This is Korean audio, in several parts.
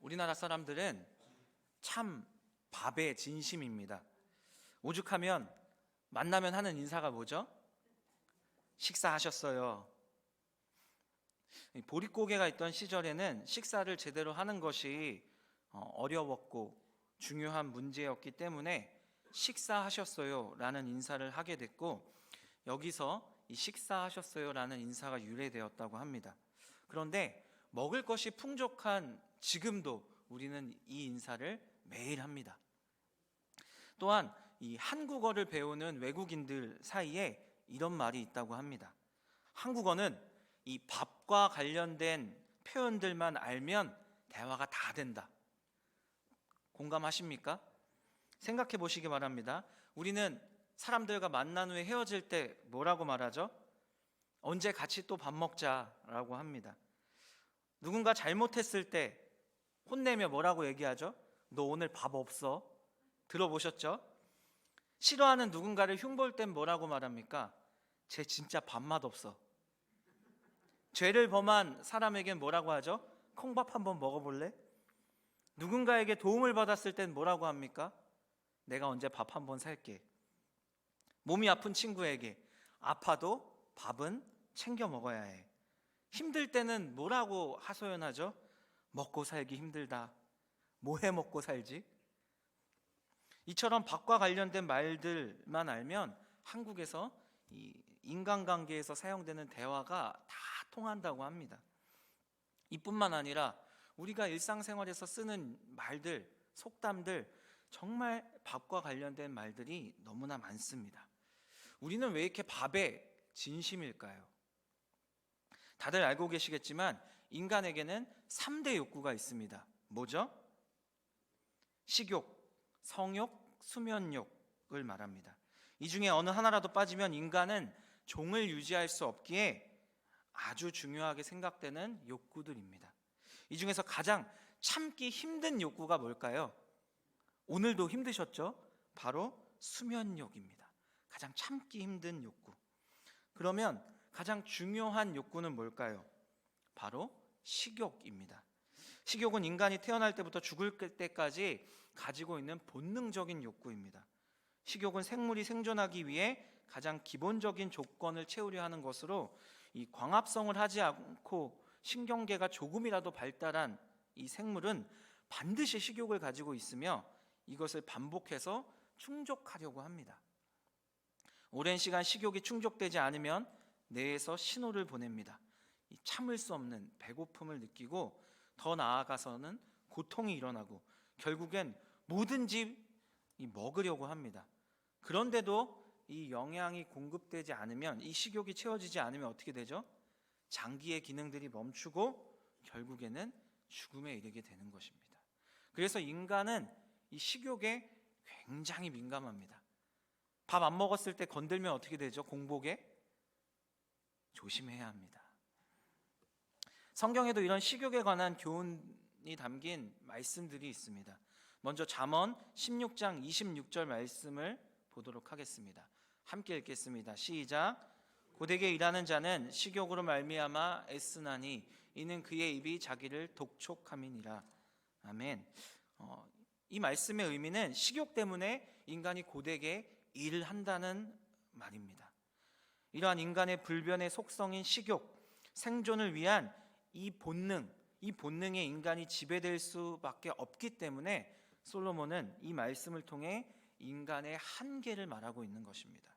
우리나라 사람들은 참 밥에 진심입니다. 오죽하면 만나면 하는 인사가 뭐죠? 식사하셨어요. 보릿고개가 있던 시절에는 식사를 제대로 하는 것이 어려웠고 중요한 문제였기 때문에 식사하셨어요 라는 인사를 하게 됐고, 여기서 이 식사하셨어요 라는 인사가 유래되었다고 합니다. 그런데 먹을 것이 풍족한 지금도 우리는 이 인사를 매일 합니다. 또한 이 한국어를 배우는 외국인들 사이에 이런 말이 있다고 합니다. 한국어는 이 밥과 관련된 표현들만 알면 대화가 다 된다. 공감하십니까? 생각해 보시기 바랍니다. 우리는 사람들과 만난 후에 헤어질 때 뭐라고 말하죠? 언제 같이 또 밥 먹자라고 합니다. 누군가 잘못했을 때 혼내며 뭐라고 얘기하죠? 너 오늘 밥 없어. 들어보셨죠? 싫어하는 누군가를 흉볼 땐 뭐라고 말합니까? 쟤 진짜 밥맛 없어. 죄를 범한 사람에겐 뭐라고 하죠? 콩밥 한번 먹어볼래? 누군가에게 도움을 받았을 땐 뭐라고 합니까? 내가 언제 밥 한번 살게. 몸이 아픈 친구에게 아파도 밥은 챙겨 먹어야 해. 힘들 때는 뭐라고 하소연하죠? 먹고 살기 힘들다. 뭐 해 먹고 살지? 이처럼 밥과 관련된 말들만 알면 한국에서 이 인간관계에서 사용되는 대화가 다 통한다고 합니다. 이뿐만 아니라 우리가 일상생활에서 쓰는 말들, 속담들, 정말 밥과 관련된 말들이 너무나 많습니다. 우리는 왜 이렇게 밥에 진심일까요? 다들 알고 계시겠지만 인간에게는 3대 욕구가 있습니다. 뭐죠? 식욕, 성욕, 수면욕을 말합니다. 이 중에 어느 하나라도 빠지면 인간은 종을 유지할 수 없기에 아주 중요하게 생각되는 욕구들입니다. 이 중에서 가장 참기 힘든 욕구가 뭘까요? 오늘도 힘드셨죠? 바로 수면욕입니다. 가장 참기 힘든 욕구. 그러면 가장 중요한 욕구는 뭘까요? 바로 식욕입니다. 식욕은 인간이 태어날 때부터 죽을 때까지 가지고 있는 본능적인 욕구입니다. 식욕은 생물이 생존하기 위해 가장 기본적인 조건을 채우려 하는 것으로, 이 광합성을 하지 않고 신경계가 조금이라도 발달한 이 생물은 반드시 식욕을 가지고 있으며 이것을 반복해서 충족하려고 합니다. 오랜 시간 식욕이 충족되지 않으면 뇌에서 신호를 보냅니다. 참을 수 없는 배고픔을 느끼고 더 나아가서는 고통이 일어나고 결국엔 뭐든지 먹으려고 합니다. 그런데도 이 영양이 공급되지 않으면, 이 식욕이 채워지지 않으면 어떻게 되죠? 장기의 기능들이 멈추고 결국에는 죽음에 이르게 되는 것입니다. 그래서 인간은 이 식욕에 굉장히 민감합니다. 밥 안 먹었을 때 건들면 어떻게 되죠? 공복에 조심해야 합니다. 성경에도 이런 식욕에 관한 교훈이 담긴 말씀들이 있습니다. 먼저 잠언 16장 26절 말씀을 보도록 하겠습니다. 함께 읽겠습니다. 시작. 고되게 일하는 자는 식욕으로 말미암아 애쓰나니 이는 그의 입이 자기를 독촉함이니라. 아멘. 이 말씀의 의미는 식욕 때문에 인간이 고되게 일을 한다는 말입니다. 이러한 인간의 불변의 속성인 식욕, 생존을 위한 이 본능에 인간이 지배될 수밖에 없기 때문에 솔로몬은 이 말씀을 통해 인간의 한계를 말하고 있는 것입니다.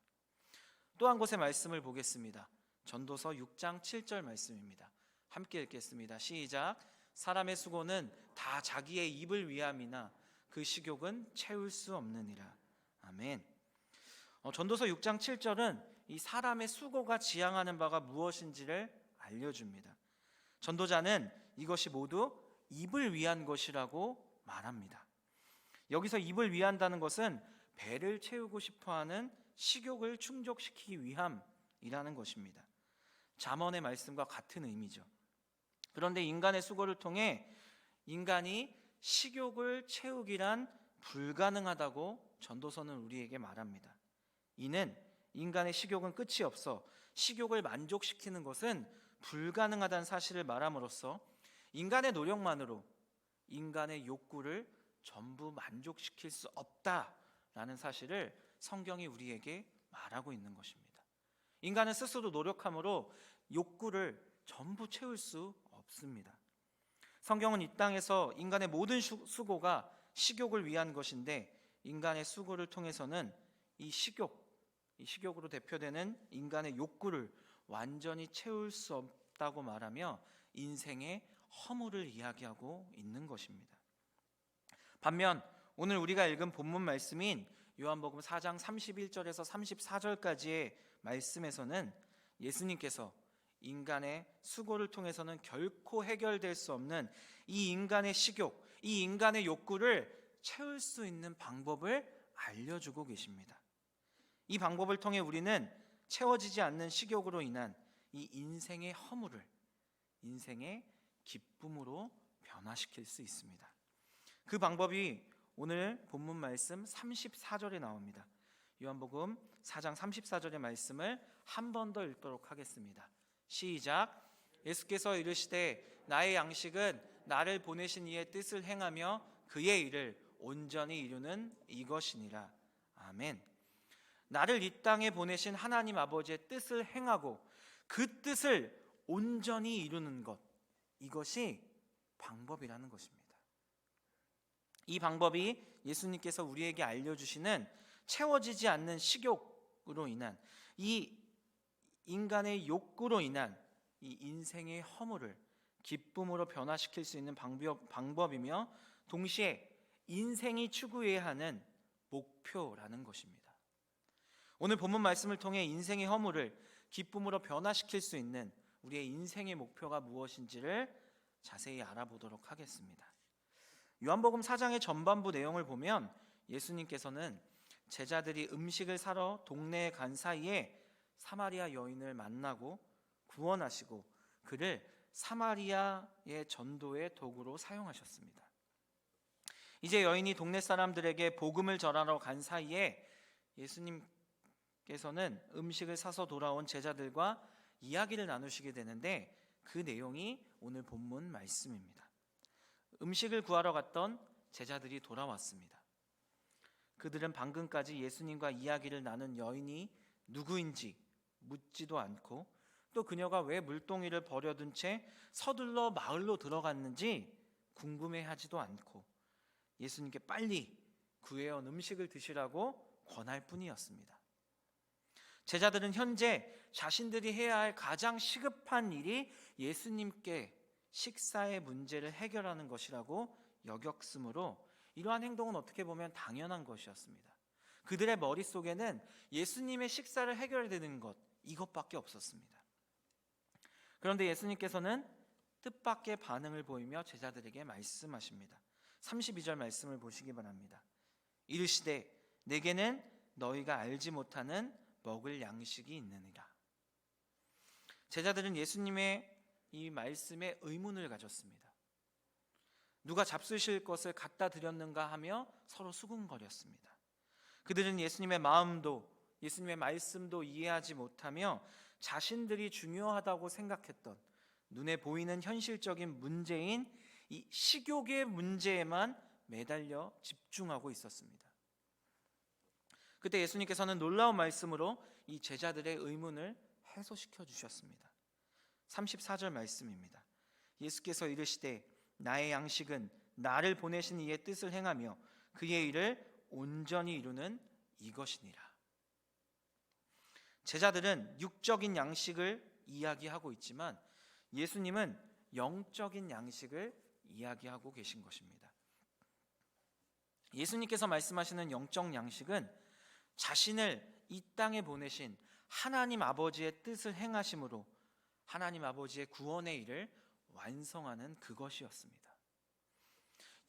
또 한 곳의 말씀을 보겠습니다. 전도서 6장 7절 말씀입니다. 함께 읽겠습니다. 시작. 사람의 수고는 다 자기의 입을 위함이나 그 식욕은 채울 수 없느니라. 아멘. 전도서 6장 7절은 이 사람의 수고가 지향하는 바가 무엇인지를 알려줍니다. 전도자는 이것이 모두 입을 위한 것이라고 말합니다. 여기서 입을 위한다는 것은 배를 채우고 싶어하는 식욕을 충족시키기 위함이라는 것입니다. 잠언의 말씀과 같은 의미죠. 그런데 인간의 수고를 통해 인간이 식욕을 채우기란 불가능하다고 전도서는 우리에게 말합니다. 이는 인간의 식욕은 끝이 없어 식욕을 만족시키는 것은 불가능하다는 사실을 말함으로써 인간의 노력만으로 인간의 욕구를 전부 만족시킬 수 없다라는 사실을 성경이 우리에게 말하고 있는 것입니다. 인간은 스스로 노력함으로 욕구를 전부 채울 수 없습니다. 성경은 이 땅에서 인간의 모든 수고가 식욕을 위한 것인데, 인간의 수고를 통해서는 이 식욕으로 대표되는 인간의 욕구를 완전히 채울 수 없다고 말하며 인생의 허물을 이야기하고 있는 것입니다. 반면 오늘 우리가 읽은 본문 말씀인 요한복음 4장 31절에서 34절까지의 말씀에서는 예수님께서 인간의 수고를 통해서는 결코 해결될 수 없는 이 인간의 식욕, 이 인간의 욕구를 채울 수 있는 방법을 알려주고 계십니다. 이 방법을 통해 우리는 채워지지 않는 식욕으로 인한 이 인생의 허물을 인생의 기쁨으로 변화시킬 수 있습니다. 그 방법이 오늘 본문 말씀 34절에 나옵니다. 요한복음 4장 34절의 말씀을 한 번 더 읽도록 하겠습니다. 시작. 예수께서 이르시되 나의 양식은 나를 보내신 이의 뜻을 행하며 그의 일을 온전히 이루는 이것이니라. 아멘. 나를 이 땅에 보내신 하나님 아버지의 뜻을 행하고 그 뜻을 온전히 이루는 것, 이것이 방법이라는 것입니다. 이 방법이 예수님께서 우리에게 알려주시는 채워지지 않는 식욕으로 인한 이 인간의 욕구로 인한 이 인생의 허물을 기쁨으로 변화시킬 수 있는 방법이며 동시에 인생이 추구해야 하는 목표라는 것입니다. 오늘 본문 말씀을 통해 인생의 허물을 기쁨으로 변화시킬 수 있는 우리의 인생의 목표가 무엇인지를 자세히 알아보도록 하겠습니다. 요한복음 4장의 전반부 내용을 보면 예수님께서는 제자들이 음식을 사러 동네에 간 사이에 사마리아 여인을 만나고 구원하시고 그를 사마리아의 전도의 도구로 사용하셨습니다. 이제 여인이 동네 사람들에게 복음을 전하러 간 사이에 예수님께서는 음식을 사서 돌아온 제자들과 이야기를 나누시게 되는데, 그 내용이 오늘 본문 말씀입니다. 음식을 구하러 갔던 제자들이 돌아왔습니다. 그들은 방금까지 예수님과 이야기를 나눈 여인이 누구인지 묻지도 않고, 또 그녀가 왜 물동이를 버려둔 채 서둘러 마을로 들어갔는지 궁금해하지도 않고 예수님께 빨리 구해온 음식을 드시라고 권할 뿐이었습니다. 제자들은 현재 자신들이 해야 할 가장 시급한 일이 예수님께 식사의 문제를 해결하는 것이라고 여겼으므로 이러한 행동은 어떻게 보면 당연한 것이었습니다. 그들의 머릿속에는 예수님의 식사를 해결되는 것, 이것밖에 없었습니다. 그런데 예수님께서는 뜻밖의 반응을 보이며 제자들에게 말씀하십니다. 32절 말씀을 보시기 바랍니다. 이르시되 내게는 너희가 알지 못하는 먹을 양식이 있느니라. 제자들은 예수님의 이 말씀에 의문을 가졌습니다. 누가 잡수실 것을 갖다 드렸는가 하며 서로 수군거렸습니다. 그들은 예수님의 마음도 예수님의 말씀도 이해하지 못하며 자신들이 중요하다고 생각했던 눈에 보이는 현실적인 문제인 이 식욕의 문제에만 매달려 집중하고 있었습니다. 그때 예수님께서는 놀라운 말씀으로 이 제자들의 의문을 해소시켜 주셨습니다. 34절 말씀입니다. 예수께서 이르시되 나의 양식은 나를 보내신 이의 뜻을 행하며 그의 일을 온전히 이루는 이것이니라. 제자들은 육적인 양식을 이야기하고 있지만 예수님은 영적인 양식을 이야기하고 계신 것입니다. 예수님께서 말씀하시는 영적 양식은 자신을 이 땅에 보내신 하나님 아버지의 뜻을 행하심으로 하나님 아버지의 구원의 일을 완성하는 그것이었습니다.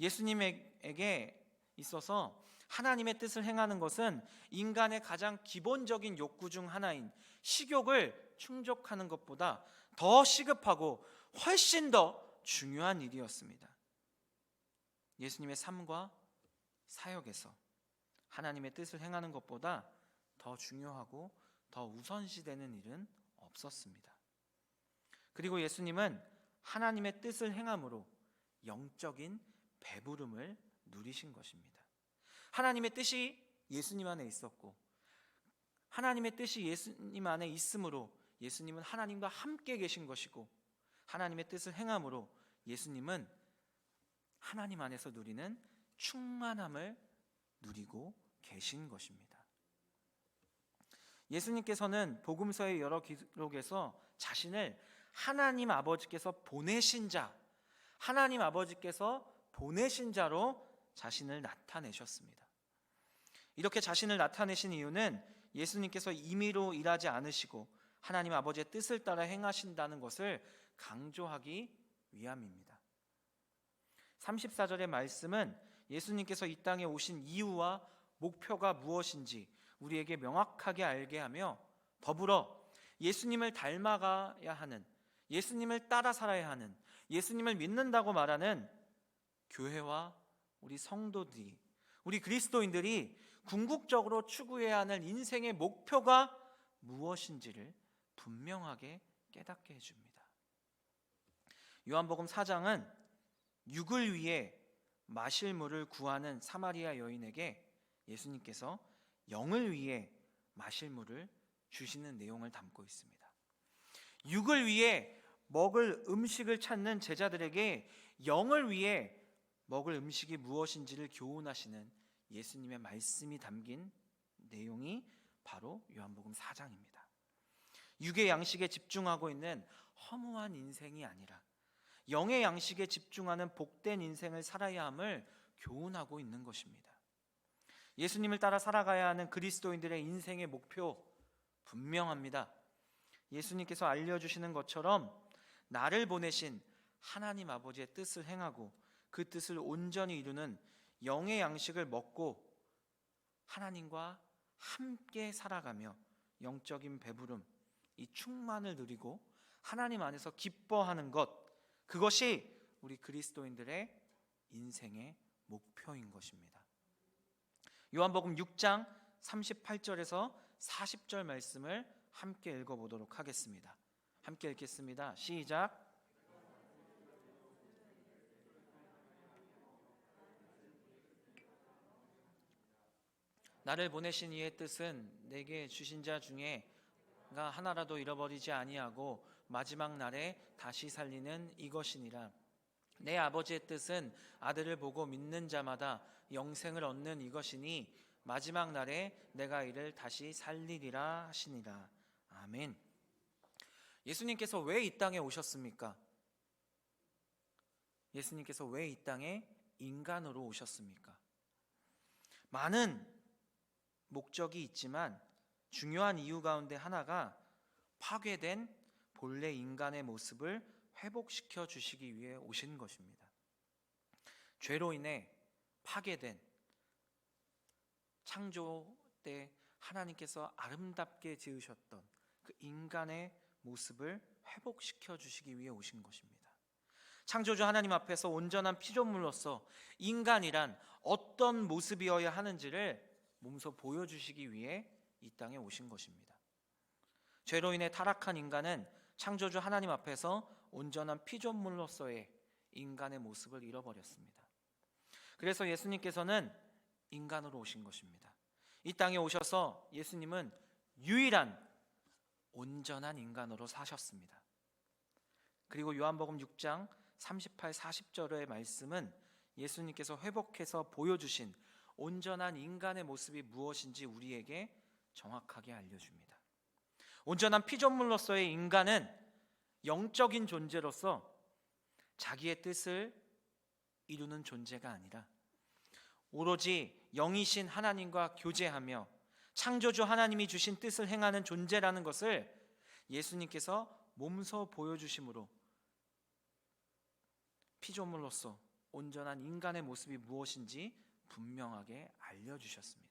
예수님에게 있어서 하나님의 뜻을 행하는 것은 인간의 가장 기본적인 욕구 중 하나인 식욕을 충족하는 것보다 더 시급하고 훨씬 더 중요한 일이었습니다. 예수님의 삶과 사역에서 하나님의 뜻을 행하는 것보다 더 중요하고 더 우선시되는 일은 없었습니다. 그리고 예수님은 하나님의 뜻을 행함으로 영적인 배부름을 누리신 것입니다. 하나님의 뜻이 예수님 안에 있었고 하나님의 뜻이 예수님 안에 있으므로 예수님은 하나님과 함께 계신 것이고 하나님의 뜻을 행함으로 예수님은 하나님 안에서 누리는 충만함을 누리고 계신 것입니다. 예수님께서는 복음서의 여러 기록에서 자신을 하나님 아버지께서 보내신 자, 하나님 아버지께서 보내신 자로 자신을 나타내셨습니다. 이렇게 자신을 나타내신 이유는 예수님께서 임의로 일하지 않으시고 하나님 아버지의 뜻을 따라 행하신다는 것을 강조하기 위함입니다. 34절의 말씀은 예수님께서 이 땅에 오신 이유와 목표가 무엇인지 우리에게 명확하게 알게 하며 더불어 예수님을 닮아가야 하는, 예수님을 따라 살아야 하는, 예수님을 믿는다고 말하는 교회와 우리 성도들이, 우리 그리스도인들이 궁극적으로 추구해야 하는 인생의 목표가 무엇인지를 분명하게 깨닫게 해줍니다. 요한복음 4장은 육을 위해 마실 물을 구하는 사마리아 여인에게 예수님께서 영을 위해 마실 물을 주시는 내용을 담고 있습니다. 육을 위해 먹을 음식을 찾는 제자들에게 영을 위해 먹을 음식이 무엇인지를 교훈하시는 예수님의 말씀이 담긴 내용이 바로 요한복음 4장입니다. 육의 양식에 집중하고 있는 허무한 인생이 아니라 영의 양식에 집중하는 복된 인생을 살아야 함을 교훈하고 있는 것입니다. 예수님을 따라 살아가야 하는 그리스도인들의 인생의 목표 분명합니다. 예수님께서 알려주시는 것처럼 나를 보내신 하나님 아버지의 뜻을 행하고 그 뜻을 온전히 이루는 영의 양식을 먹고 하나님과 함께 살아가며 영적인 배부름, 이 충만을 누리고 하나님 안에서 기뻐하는 것, 그것이 우리 그리스도인들의 인생의 목표인 것입니다. 요한복음 6장 38절에서 40절 말씀을 함께 읽어보도록 하겠습니다. 함께 읽겠습니다. 시작. 나를 보내신 이의 뜻은 내게 주신 자 중에 가 하나라도 잃어버리지 아니하고 마지막 날에 다시 살리는 이것이니라. 내 아버지의 뜻은 아들을 보고 믿는 자마다 영생을 얻는 이것이니 마지막 날에 내가 이를 다시 살리리라 하시니라. 아멘. 예수님께서 왜 이 땅에 오셨습니까? 예수님께서 왜 이 땅에 인간으로 오셨습니까? 많은 목적이 있지만 중요한 이유 가운데 하나가 파괴된 본래 인간의 모습을 회복시켜 주시기 위해 오신 것입니다. 죄로 인해 파괴된 창조 때 하나님께서 아름답게 지으셨던 그 인간의 모습을 회복시켜 주시기 위해 오신 것입니다. 창조주 하나님 앞에서 온전한 피조물로서 인간이란 어떤 모습이어야 하는지를 몸소 보여주시기 위해 이 땅에 오신 것입니다. 죄로 인해 타락한 인간은 창조주 하나님 앞에서 온전한 피조물로서의 인간의 모습을 잃어버렸습니다. 그래서 예수님께서는 인간으로 오신 것입니다. 이 땅에 오셔서 예수님은 유일한 온전한 인간으로 사셨습니다. 그리고 요한복음 6장 38, 40절의 말씀은 예수님께서 회복해서 보여주신 온전한 인간의 모습이 무엇인지 우리에게 정확하게 알려줍니다. 온전한 피조물로서의 인간은 영적인 존재로서 자기의 뜻을 이루는 존재가 아니라 오로지 영이신 하나님과 교제하며 창조주 하나님이 주신 뜻을 행하는 존재라는 것을 예수님께서 몸소 보여주심으로 피조물로서 온전한 인간의 모습이 무엇인지 분명하게 알려주셨습니다.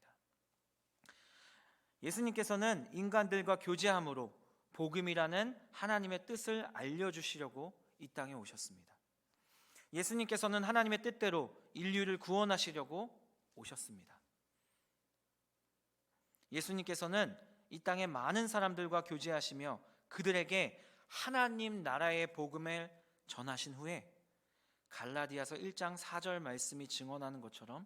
예수님께서는 인간들과 교제함으로 복음이라는 하나님의 뜻을 알려주시려고 이 땅에 오셨습니다. 예수님께서는 하나님의 뜻대로 인류를 구원하시려고 오셨습니다. 예수님께서는 이 땅에 많은 사람들과 교제하시며 그들에게 하나님 나라의 복음을 전하신 후에 갈라디아서 1장 4절 말씀이 증언하는 것처럼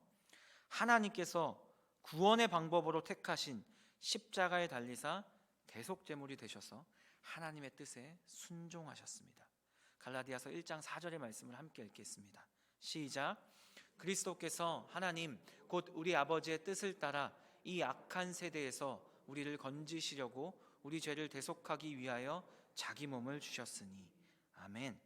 하나님께서 구원의 방법으로 택하신 십자가에 달리사 대속제물이 되셔서 하나님의 뜻에 순종하셨습니다. 갈라디아서 1장 4절의 말씀을 함께 읽겠습니다. 시작. 그리스도께서 하나님 곧 우리 아버지의 뜻을 따라 이 악한 세대에서 우리를 건지시려고 우리 죄를 대속하기 위하여 자기 몸을 주셨으니. 아멘.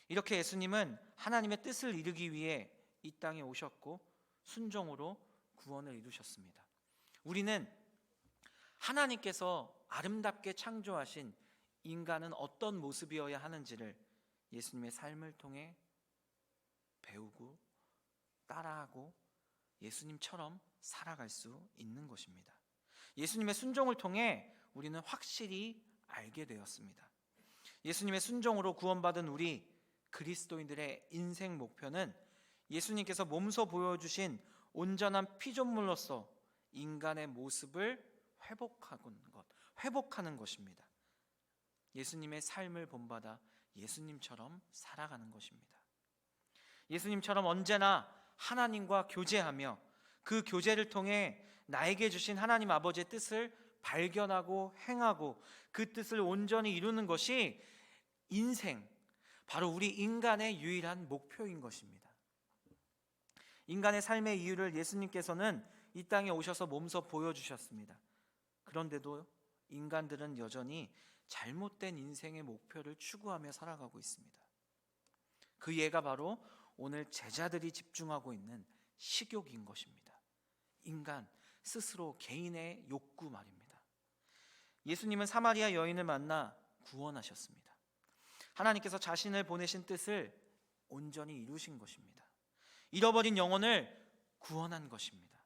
이렇게 예수님은 하나님의 뜻을 이루기 위해 이 땅에 오셨고 순종으로 구원을 이루셨습니다. 우리는 하나님께서 아름답게 창조하신 인간은 어떤 모습이어야 하는지를 예수님의 삶을 통해 배우고 따라하고 예수님처럼 살아갈 수 있는 것입니다. 예수님의 순종을 통해 우리는 확실히 알게 되었습니다. 예수님의 순종으로 구원받은 우리 그리스도인들의 인생 목표는 예수님께서 몸소 보여주신 온전한 피조물로서 인간의 모습을 회복하는 것입니다. 예수님의 삶을 본받아 예수님처럼 살아가는 것입니다. 예수님처럼 언제나 하나님과 교제하며 그 교제를 통해 나에게 주신 하나님 아버지의 뜻을 발견하고 행하고 그 뜻을 온전히 이루는 것이 인생, 바로 우리 인간의 유일한 목표인 것입니다. 인간의 삶의 이유를 예수님께서는 이 땅에 오셔서 몸소 보여주셨습니다. 그런데도 인간들은 여전히 잘못된 인생의 목표를 추구하며 살아가고 있습니다. 그 예가 바로 오늘 제자들이 집중하고 있는 식욕인 것입니다. 인간 스스로 개인의 욕구 말입니다. 예수님은 사마리아 여인을 만나 구원하셨습니다. 하나님께서 자신을 보내신 뜻을 온전히 이루신 것입니다. 잃어버린 영혼을 구원한 것입니다.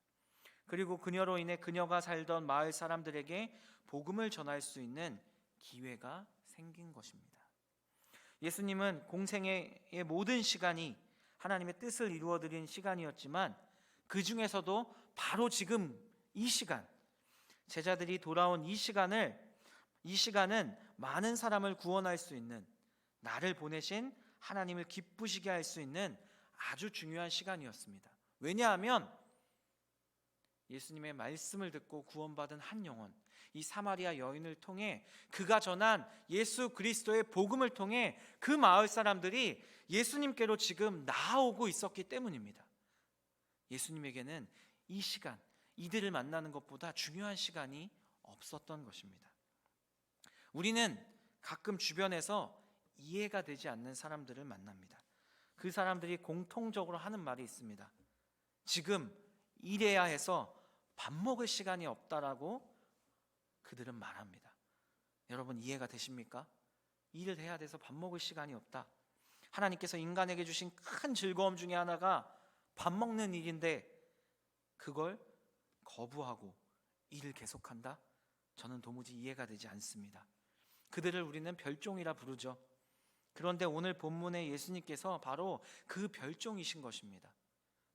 그리고 그녀로 인해 그녀가 살던 마을 사람들에게 복음을 전할 수 있는 기회가 생긴 것입니다. 예수님은 공생의 모든 시간이 하나님의 뜻을 이루어드린 시간이었지만 그 중에서도 바로 지금 이 시간, 제자들이 돌아온 이 시간은 많은 사람을 구원할 수 있는, 나를 보내신 하나님을 기쁘시게 할 수 있는 아주 중요한 시간이었습니다. 왜냐하면 예수님의 말씀을 듣고 구원받은 한 영혼, 이 사마리아 여인을 통해 그가 전한 예수 그리스도의 복음을 통해 그 마을 사람들이 예수님께로 지금 나아오고 있었기 때문입니다. 예수님에게는 이 시간, 이들을 만나는 것보다 중요한 시간이 없었던 것입니다. 우리는 가끔 주변에서 이해가 되지 않는 사람들을 만납니다. 그 사람들이 공통적으로 하는 말이 있습니다. 지금 일해야 해서 밥 먹을 시간이 없다라고 그들은 말합니다. 여러분 이해가 되십니까? 일을 해야 돼서 밥 먹을 시간이 없다. 하나님께서 인간에게 주신 큰 즐거움 중에 하나가 밥 먹는 일인데 그걸 거부하고 일을 계속한다? 저는 도무지 이해가 되지 않습니다. 그들을 우리는 별종이라 부르죠. 그런데 오늘 본문에 예수님께서 바로 그 별종이신 것입니다.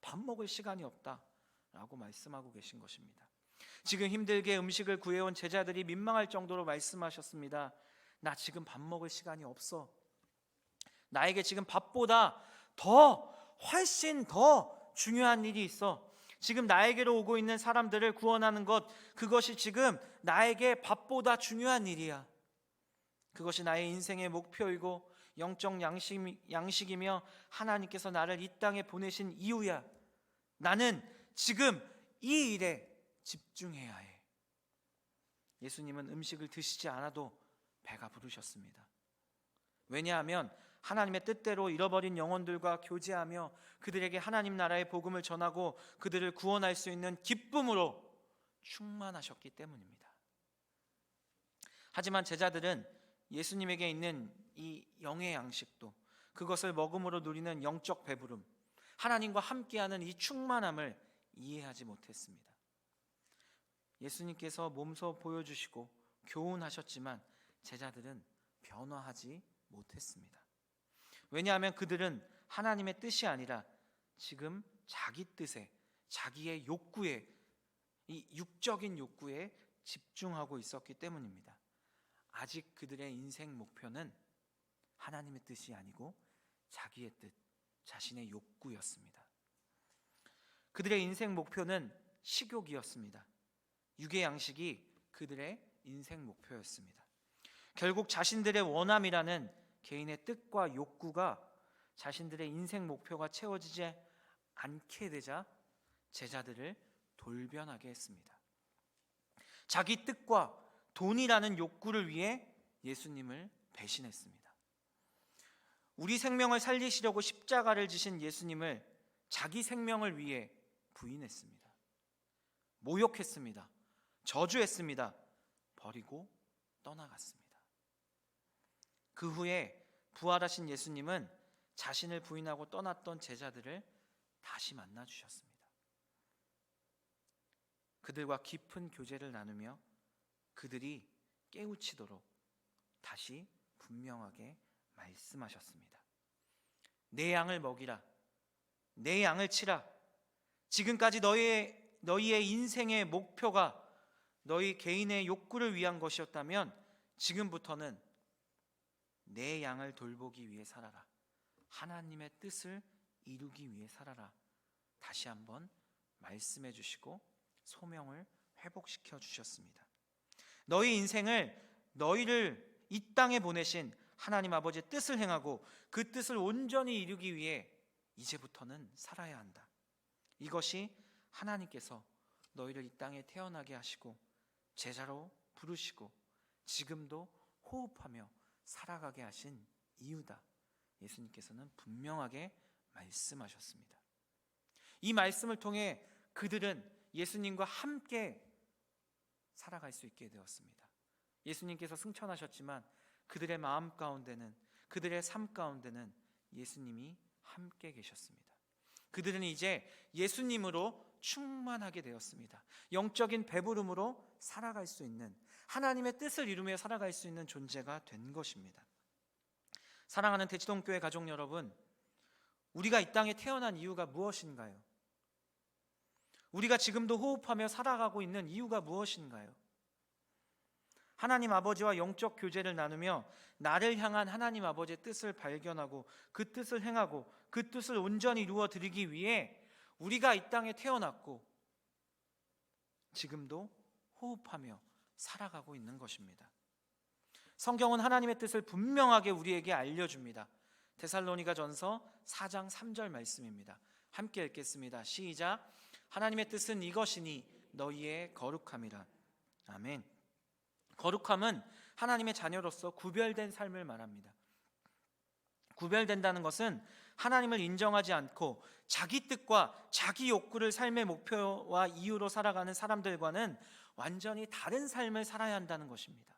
밥 먹을 시간이 없다라고 말씀하고 계신 것입니다. 지금 힘들게 음식을 구해온 제자들이 민망할 정도로 말씀하셨습니다. 나 지금 밥 먹을 시간이 없어. 나에게 지금 밥보다 훨씬 더 중요한 일이 있어. 지금 나에게로 오고 있는 사람들을 구원하는 것, 그것이 지금 나에게 밥보다 중요한 일이야. 그것이 나의 인생의 목표이고 영적 양식이며 하나님께서 나를 이 땅에 보내신 이유야. 나는 지금 이 일에 집중해야 해. 예수님은 음식을 드시지 않아도 배가 부르셨습니다. 왜냐하면 하나님의 뜻대로 잃어버린 영혼들과 교제하며 그들에게 하나님 나라의 복음을 전하고 그들을 구원할 수 있는 기쁨으로 충만하셨기 때문입니다. 하지만 제자들은 예수님에게 있는 이 영의 양식도, 그것을 먹음으로 누리는 영적 배부름, 하나님과 함께하는 이 충만함을 이해하지 못했습니다. 예수님께서 몸소 보여주시고 교훈하셨지만 제자들은 변화하지 못했습니다. 왜냐하면 그들은 하나님의 뜻이 아니라 지금 자기 뜻에, 자기의 욕구에, 이 육적인 욕구에 집중하고 있었기 때문입니다. 아직 그들의 인생 목표는 하나님의 뜻이 아니고 자기의 뜻, 자신의 욕구였습니다. 그들의 인생 목표는 식욕이었습니다. 육의 양식이 그들의 인생 목표였습니다. 결국 자신들의 원함이라는 개인의 뜻과 욕구가 자신들의 인생 목표가 채워지지 않게 되자 제자들을 돌변하게 했습니다. 자기 뜻과 돈이라는 욕구를 위해 예수님을 배신했습니다. 우리 생명을 살리시려고 십자가를 지신 예수님을 자기 생명을 위해 부인했습니다. 모욕했습니다. 저주했습니다. 버리고 떠나갔습니다. 그 후에 부활하신 예수님은 자신을 부인하고 떠났던 제자들을 다시 만나 주셨습니다. 그들과 깊은 교제를 나누며 그들이 깨우치도록 다시 분명하게 말씀하셨습니다. 내 양을 먹이라. 내 양을 치라. 지금까지 너희의 인생의 목표가 너희 개인의 욕구를 위한 것이었다면 지금부터는 내 양을 돌보기 위해 살아라. 하나님의 뜻을 이루기 위해 살아라. 다시 한번 말씀해 주시고 소명을 회복시켜 주셨습니다. 너희 인생을 너희를 이 땅에 보내신 하나님 아버지의 뜻을 행하고 그 뜻을 온전히 이루기 위해 이제부터는 살아야 한다. 이것이 하나님께서 너희를 이 땅에 태어나게 하시고 제자로 부르시고 지금도 호흡하며 살아가게 하신 이유다. 예수님께서는 분명하게 말씀하셨습니다. 이 말씀을 통해 그들은 예수님과 함께 살아갈 수 있게 되었습니다. 예수님께서 승천하셨지만 그들의 마음 가운데는, 그들의 삶 가운데는 예수님이 함께 계셨습니다. 그들은 이제 예수님으로 충만하게 되었습니다. 영적인 배부름으로 살아갈 수 있는, 하나님의 뜻을 이루며 살아갈 수 있는 존재가 된 것입니다. 사랑하는 대치동교회 가족 여러분, 우리가 이 땅에 태어난 이유가 무엇인가요? 우리가 지금도 호흡하며 살아가고 있는 이유가 무엇인가요? 하나님 아버지와 영적 교제를 나누며 나를 향한 하나님 아버지의 뜻을 발견하고 그 뜻을 행하고 그 뜻을 온전히 이루어 드리기 위해 우리가 이 땅에 태어났고 지금도 호흡하며 살아가고 있는 것입니다. 성경은 하나님의 뜻을 분명하게 우리에게 알려줍니다. 데살로니가전서 4장 3절 말씀입니다. 함께 읽겠습니다. 시작. 하나님의 뜻은 이것이니 너희의 거룩함이라. 아멘. 거룩함은 하나님의 자녀로서 구별된 삶을 말합니다. 구별된다는 것은 하나님을 인정하지 않고 자기 뜻과 자기 욕구를 삶의 목표와 이유로 살아가는 사람들과는 완전히 다른 삶을 살아야 한다는 것입니다.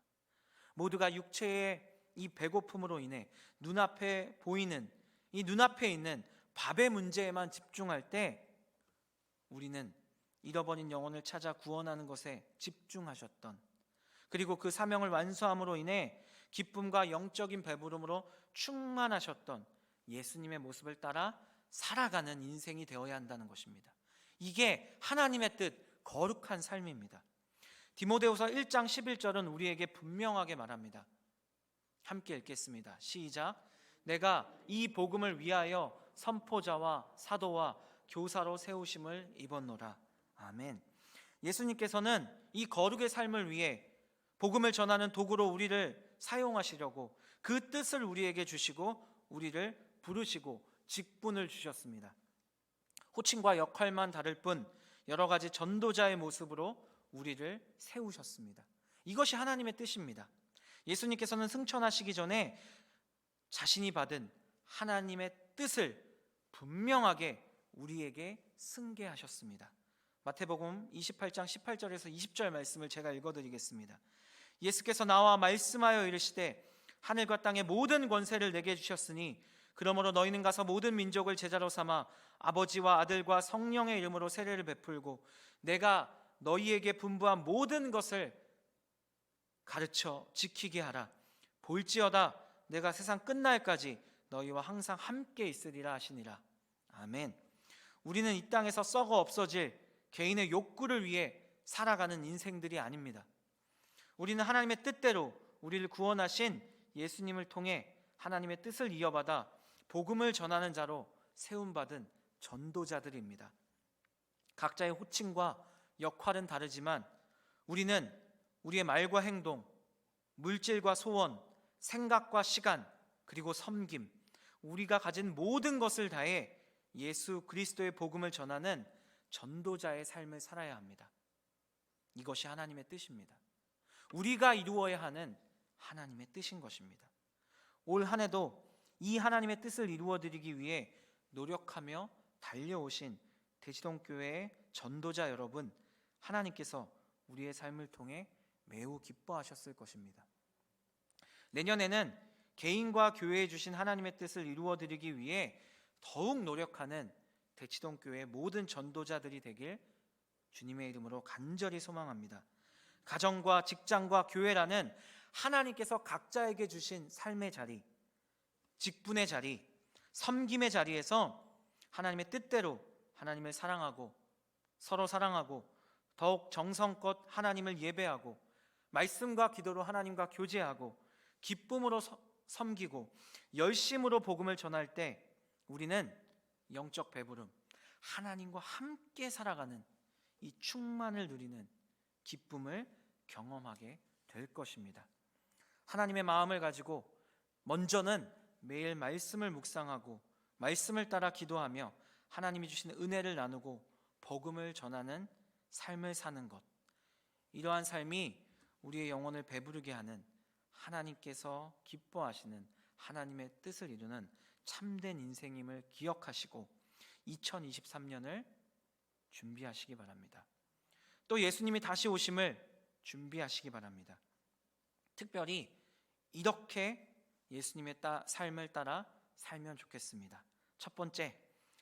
모두가 육체의 이 배고픔으로 인해 눈앞에 보이는, 이 눈앞에 있는 밥의 문제에만 집중할 때 우리는 잃어버린 영혼을 찾아 구원하는 것에 집중하셨던, 그리고 그 사명을 완수함으로 인해 기쁨과 영적인 배부름으로 충만하셨던 예수님의 모습을 따라 살아가는 인생이 되어야 한다는 것입니다. 이게 하나님의 뜻, 거룩한 삶입니다. 디모데후서 1장 11절은 우리에게 분명하게 말합니다. 함께 읽겠습니다. 시작. 내가 이 복음을 위하여 선포자와 사도와 교사로 세우심을 입었노라. 아멘. 예수님께서는 이 거룩의 삶을 위해 복음을 전하는 도구로 우리를 사용하시려고 그 뜻을 우리에게 주시고 우리를 부르시고 직분을 주셨습니다. 호칭과 역할만 다를 뿐 여러 가지 전도자의 모습으로 우리를 세우셨습니다. 이것이 하나님의 뜻입니다. 예수님께서는 승천하시기 전에 자신이 받은 하나님의 뜻을 분명하게 우리에게 승계하셨습니다. 마태복음 28장 18절에서 20절 말씀을 제가 읽어드리겠습니다. 예수께서 나와 말씀하여 이르시되 하늘과 땅의 모든 권세를 내게 주셨으니 그러므로 너희는 가서 모든 민족을 제자로 삼아 아버지와 아들과 성령의 이름으로 세례를 베풀고 내가 너희에게 분부한 모든 것을 가르쳐 지키게 하라. 볼지어다 내가 세상 끝날까지 너희와 항상 함께 있으리라 하시니라. 아멘. 우리는 이 땅에서 썩어 없어질 개인의 욕구를 위해 살아가는 인생들이 아닙니다. 우리는 하나님의 뜻대로 우리를 구원하신 예수님을 통해 하나님의 뜻을 이어받아 복음을 전하는 자로 세움받은 전도자들입니다. 각자의 호칭과 역할은 다르지만 우리는 우리의 말과 행동, 물질과 소원, 생각과 시간, 그리고 섬김, 우리가 가진 모든 것을 다해 예수 그리스도의 복음을 전하는 전도자의 삶을 살아야 합니다. 이것이 하나님의 뜻입니다. 우리가 이루어야 하는 하나님의 뜻인 것입니다. 올 한 해도 이 하나님의 뜻을 이루어드리기 위해 노력하며 달려오신 대치동교회의 전도자 여러분, 하나님께서 우리의 삶을 통해 매우 기뻐하셨을 것입니다. 내년에는 개인과 교회에 주신 하나님의 뜻을 이루어드리기 위해 더욱 노력하는 대치동교회의 모든 전도자들이 되길 주님의 이름으로 간절히 소망합니다. 가정과 직장과 교회라는 하나님께서 각자에게 주신 삶의 자리, 직분의 자리, 섬김의 자리에서 하나님의 뜻대로 하나님을 사랑하고 서로 사랑하고 더욱 정성껏 하나님을 예배하고 말씀과 기도로 하나님과 교제하고 기쁨으로 섬기고 열심으로 복음을 전할 때 우리는 영적 배부름, 하나님과 함께 살아가는 이 충만을 누리는 기쁨을 경험하게 될 것입니다. 하나님의 마음을 가지고 먼저는 매일 말씀을 묵상하고 말씀을 따라 기도하며 하나님이 주시는 은혜를 나누고 복음을 전하는 삶을 사는 것, 이러한 삶이 우리의 영혼을 배부르게 하는 하나님께서 기뻐하시는 하나님의 뜻을 이루는 참된 인생임을 기억하시고 2023년을 준비하시기 바랍니다. 또 예수님이 다시 오심을 준비하시기 바랍니다. 특별히 이렇게 예수님의 삶을 따라 살면 좋겠습니다. 첫 번째,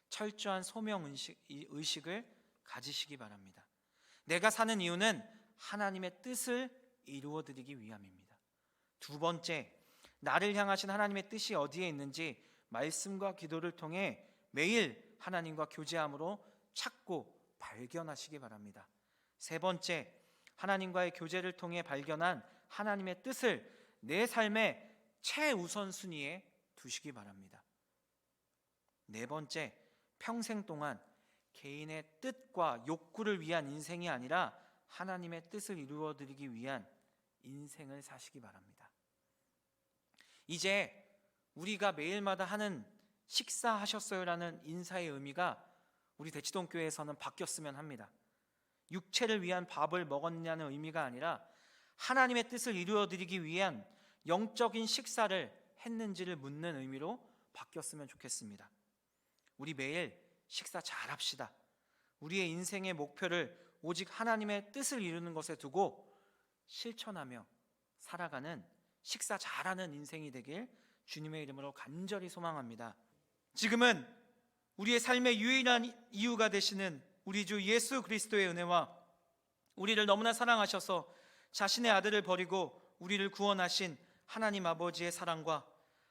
철저한 소명의식을 가지시기 바랍니다. 내가 사는 이유는 하나님의 뜻을 이루어드리기 위함입니다. 두 번째, 나를 향하신 하나님의 뜻이 어디에 있는지 말씀과 기도를 통해 매일 하나님과 교제함으로 찾고 발견하시기 바랍니다. 세 번째, 하나님과의 교제를 통해 발견한 하나님의 뜻을 내 삶의 최우선순위에 두시기 바랍니다. 네 번째, 평생 동안 개인의 뜻과 욕구를 위한 인생이 아니라 하나님의 뜻을 이루어드리기 위한 인생을 사시기 바랍니다. 이제 우리가 매일마다 하는 식사하셨어요라는 인사의 의미가 우리 대치동교회에서는 바뀌었으면 합니다. 육체를 위한 밥을 먹었냐는 의미가 아니라 하나님의 뜻을 이루어드리기 위한 영적인 식사를 했는지를 묻는 의미로 바뀌었으면 좋겠습니다. 우리 매일 식사 잘합시다. 우리의 인생의 목표를 오직 하나님의 뜻을 이루는 것에 두고 실천하며 살아가는 식사 잘하는 인생이 되길 주님의 이름으로 간절히 소망합니다. 지금은 우리의 삶의 유일한 이유가 되시는 우리 주 예수 그리스도의 은혜와 우리를 너무나 사랑하셔서 자신의 아들을 버리고 우리를 구원하신 하나님 아버지의 사랑과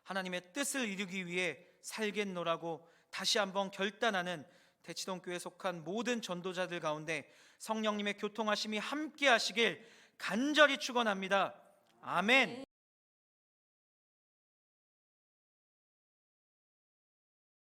하나님의 뜻을 이루기 위해 살겠노라고 다시 한번 결단하는 대치동교회에 속한 모든 전도자들 가운데 성령님의 교통하심이 함께 하시길 간절히 축원합니다. 아멘.